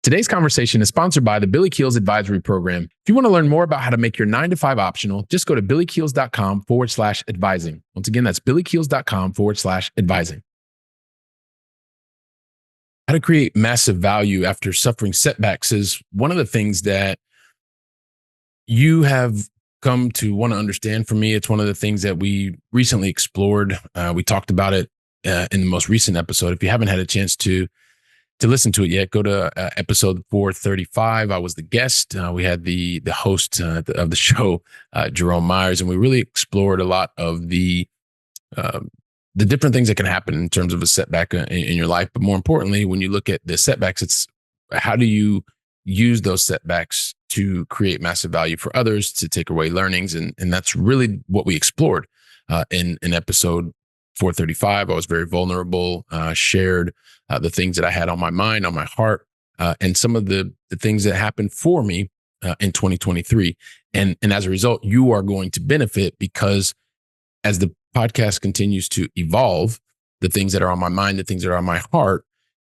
Today's conversation is sponsored by the Billy Keels Advisory Program. If you want to learn more about how to make your 9 to 5 optional, just go to billykeels.com/advising. Once again, that's billykeels.com/advising. How to create massive value after suffering setbacks is one of the things that you have come to want to understand from me. It's one of the things that we recently explored. We talked about it in the most recent episode. If you haven't had a chance to listen to it yet, go to episode 435. I was the guest. We had the host of the show, Jerome Myers, and we really explored a lot of the different things that can happen in terms of a setback in your life. But more importantly, when you look at the setbacks, it's how do you use those setbacks to create massive value for others, to take away learnings. And that's really what we explored in episode 435. I was very vulnerable, shared the things that I had on my mind, on my heart, and some of the things that happened for me in 2023. And as a result, you are going to benefit because as the podcast continues to evolve, the things that are on my mind, the things that are on my heart,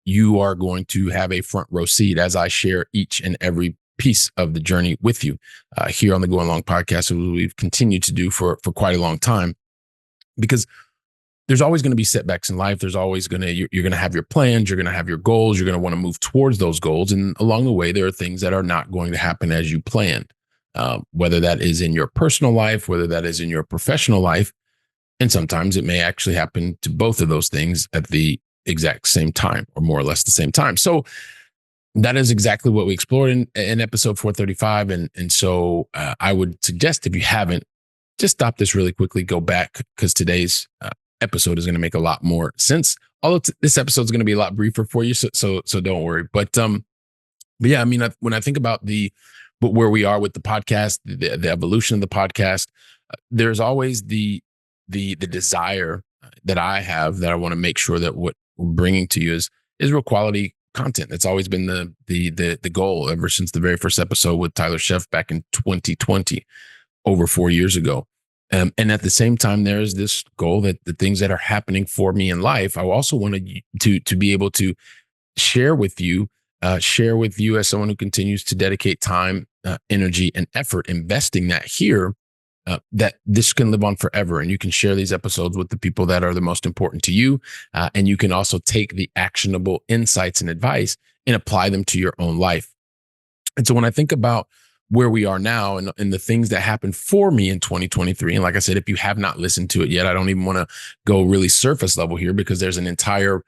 you are going to have a front row seat as I share each and every piece of the journey with you here on the Going Long podcast, as we've continued to do for quite a long time, because there's always going to be setbacks in life. There's always you're going to have your plans, you're going to have your goals, you're going to want to move towards those goals. And along the way, there are things that are not going to happen as you planned, whether that is in your personal life, whether that is in your professional life. And sometimes it may actually happen to both of those things at the exact same time, or more or less the same time. So that is exactly what we explored in episode 435. And so I would suggest, if you haven't, just stop this really quickly, go back, because today's episode is going to make a lot more sense. Although this episode is going to be a lot briefer for you, so don't worry. But yeah, I mean, when I think about where we are with the podcast, the evolution of the podcast, there's always the desire that I have, that I want to make sure that what we're bringing to you is real quality content. That's always been the goal ever since the very first episode with Tyler Sheff back in 2020, over 4 years ago. And at the same time, there's this goal that the things that are happening for me in life, I also wanted to be able to share with you as someone who continues to dedicate time, energy, and effort, investing that here, that this can live on forever. And you can share these episodes with the people that are the most important to you. And you can also take the actionable insights and advice and apply them to your own life. And so when I think about where we are now and the things that happened for me in 2023. And like I said, if you have not listened to it yet, I don't even want to go really surface level here, because there's an entire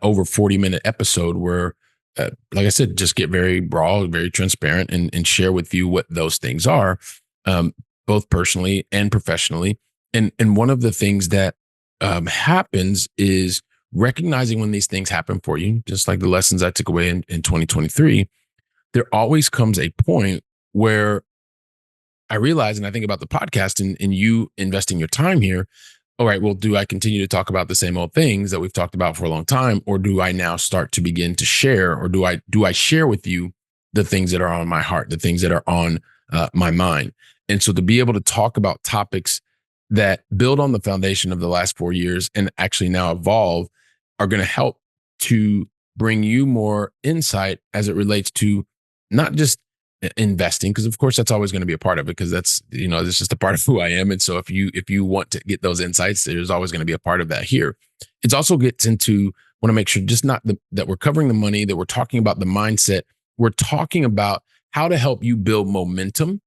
over 40-minute episode where, like I said, just get very raw, very transparent, and share with you what those things are, both personally and professionally. And one of the things that happens is recognizing when these things happen for you, just like the lessons I took away in 2023, there always comes a point where I realize, and I think about the podcast and you investing your time here. All right, well, do I continue to talk about the same old things that we've talked about for a long time? Or do I now start to begin to share, or do I share with you the things that are on my heart, the things that are on my mind? And so to be able to talk about topics that build on the foundation of the last 4 years and actually now evolve are going to help to bring you more insight as it relates to not just investing, because of course that's always going to be a part of it, because that's just a part of who I am. And so if you want to get those insights, there's always going to be a part of that here. It also gets into, want to make sure just not that we're covering the money, that we're talking about the mindset. We're talking about how to help you build momentum,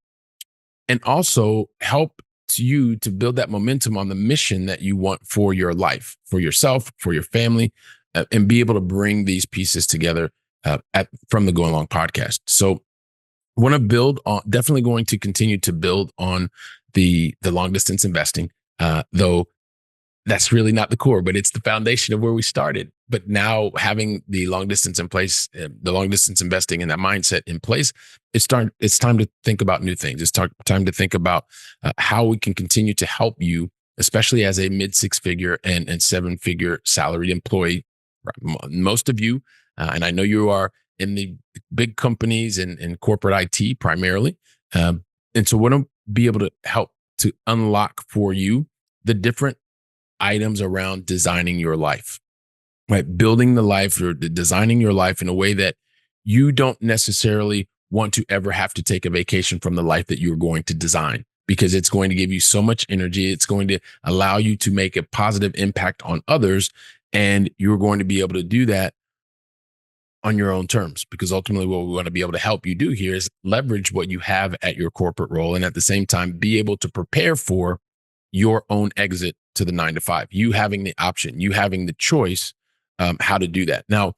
and also help you to build that momentum on the mission that you want for your life, for yourself, for your family, and be able to bring these pieces together from the Going Long podcast. So want to build on, definitely going to continue to build on the long distance investing, though that's really not the core, but it's the foundation of where we started. But now having the long distance in place, the long distance investing and that mindset in place, it's time to think about new things. It's time to think about how we can continue to help you, especially as a mid 6-figure and 7-figure salaried employee. Most of you, and I know you are in the big companies and corporate IT primarily. And so we want to be able to help to unlock for you the different items around designing your life, right? Building the life or designing your life in a way that you don't necessarily want to ever have to take a vacation from the life that you're going to design, because it's going to give you so much energy. It's going to allow you to make a positive impact on others. And you're going to be able to do that on your own terms, because ultimately what we want to be able to help you do here is leverage what you have at your corporate role, and at the same time be able to prepare for your own exit to the 9 to 5, you having the option, you having the choice, how to do that. Now,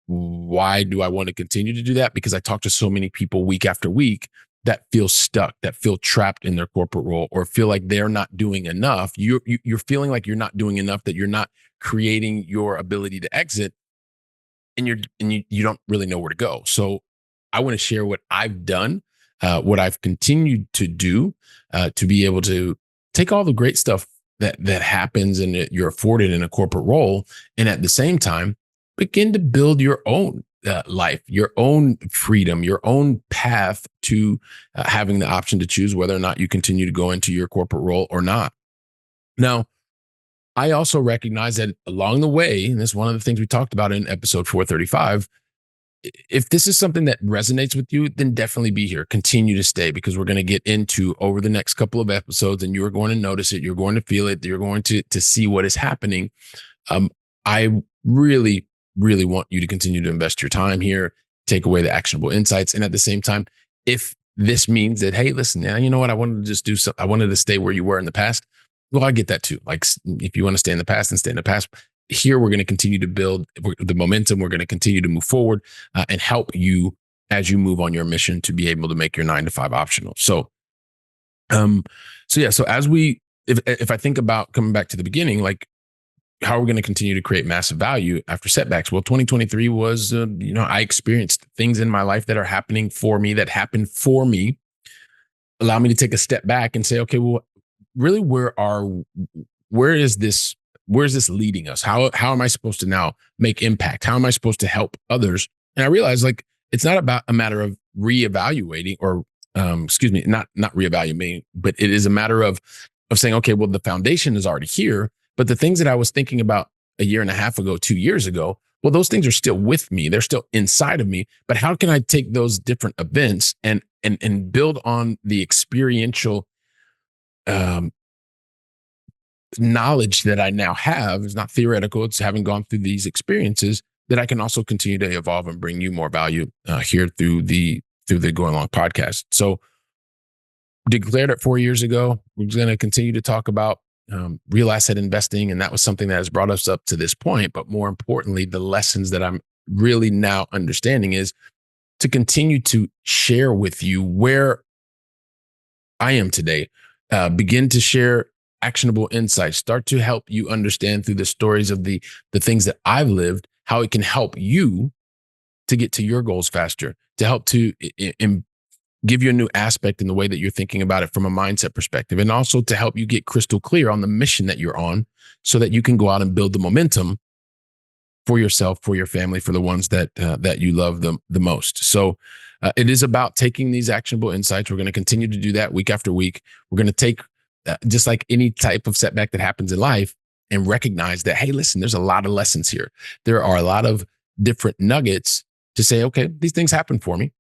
why do I want to continue to do that? Because I talk to so many people week after week that feel stuck, that feel trapped in their corporate role, or feel like they're not doing enough. You're feeling like you're not doing enough, that you're not creating your ability to exit, and you don't really know where to go. So I want to share what I've done, what I've continued to do, to be able to take all the great stuff that happens and that you're afforded in a corporate role, and at the same time begin to build your own life, your own freedom, your own path to having the option to choose whether or not you continue to go into your corporate role or not. Now, I also recognize that along the way, and this is one of the things we talked about in episode 435, if this is something that resonates with you, then definitely be here. Continue to stay, because we're going to get into over the next couple of episodes, and you're going to notice it. You're going to feel it. You're going to see what is happening. I really, really want you to continue to invest your time here, take away the actionable insights. And at the same time, if this means that, hey, listen, now, you know what? I wanted to just do so. I wanted to stay where you were in the past. Well, I get that too. Like, if you want to stay in the past, then stay in the past. Here, we're going to continue to build the momentum. We're going to continue to move forward, and help you as you move on your mission to be able to make your 9 to 5 optional. So, so as if I think about coming back to the beginning, like, how are we going to continue to create massive value after setbacks? Well, 2023 was, I experienced things in my life that are happening for me, that happened for me, allow me to take a step back and say, okay, well, really, where is this leading us? How am I supposed to now make impact? How am I supposed to help others? And I realized, like, it's not about a matter of reevaluating, or not reevaluating, but it is a matter of saying, okay, well, the foundation is already here, but the things that I was thinking about a year and a half ago, 2 years ago, well, those things are still with me. They're still inside of me. But how can I take those different events and build on the experiential knowledge that I now have? It's not theoretical. It's having gone through these experiences, that I can also continue to evolve and bring you more value here through the Going Long podcast. So, declared it 4 years ago. We're going to continue to talk about real asset investing, and that was something that has brought us up to this point. But more importantly, the lessons that I'm really now understanding is to continue to share with you where I am today. Begin to share actionable insights, start to help you understand through the stories of the things that I've lived, how it can help you to get to your goals faster, to help to give you a new aspect in the way that you're thinking about it from a mindset perspective, and also to help you get crystal clear on the mission that you're on, so that you can go out and build the momentum for yourself, for your family, for the ones that you love the most. So it is about taking these actionable insights. We're going to continue to do that week after week. We're going to take just like any type of setback that happens in life, and recognize that, hey, listen, there's a lot of lessons here. There are a lot of different nuggets to say, okay, these things happen for me.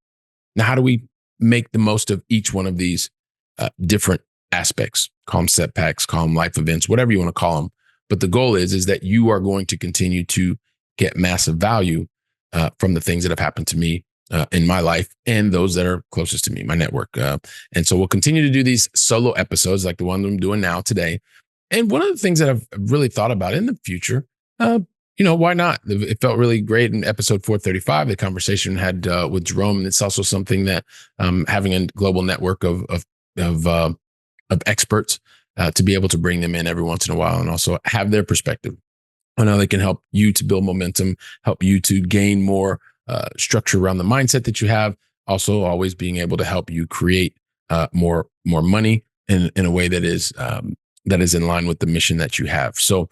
Now, how do we make the most of each one of these different aspects? Call them setbacks, call them life events, whatever you want to call them. But the goal is that you are going to continue to get massive value from the things that have happened to me in my life, and those that are closest to me, my network. And so we'll continue to do these solo episodes like the one I'm doing now today. And one of the things that I've really thought about in the future, why not? It felt really great in episode 435, the conversation had with Jerome. And it's also something that having a global network of experts to be able to bring them in every once in a while, and also have their perspective on how they can help you to build momentum, help you to gain more structure around the mindset that you have. Also, always being able to help you create more money in a way that is in line with the mission that you have. So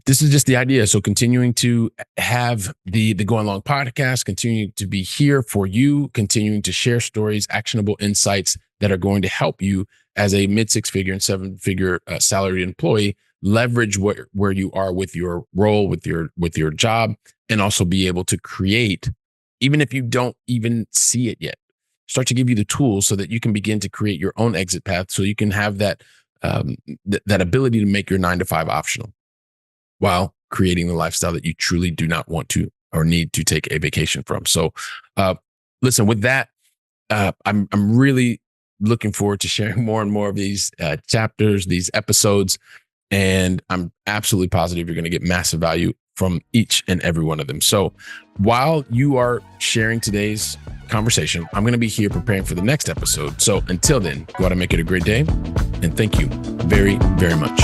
this is just the idea. So continuing to have the Going Long podcast, continuing to be here for you, continuing to share stories, actionable insights that are going to help you as a mid-6-figure and 7-figure salaried employee leverage where you are with your role, with your job, and also be able to create even if you don't even see it yet. Start to give you the tools so that you can begin to create your own exit path, so you can have that that ability to make your 9 to 5 optional while creating the lifestyle that you truly do not want to or need to take a vacation from. So, listen, with that, I'm really looking forward to sharing more and more of these chapters, these episodes, and I'm absolutely positive you're going to get massive value from each and every one of them. So while you are sharing today's conversation, I'm going to be here preparing for the next episode. So until then, go out and make it a great day. And thank you very, very much.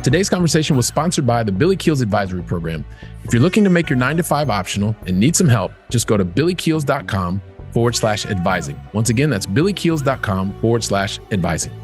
Today's conversation was sponsored by the Billy Keels Advisory Program. If you're looking to make your 9 to 5 optional and need some help, just go to billykeels.com/advising. Once again, that's billykeels.com/advising.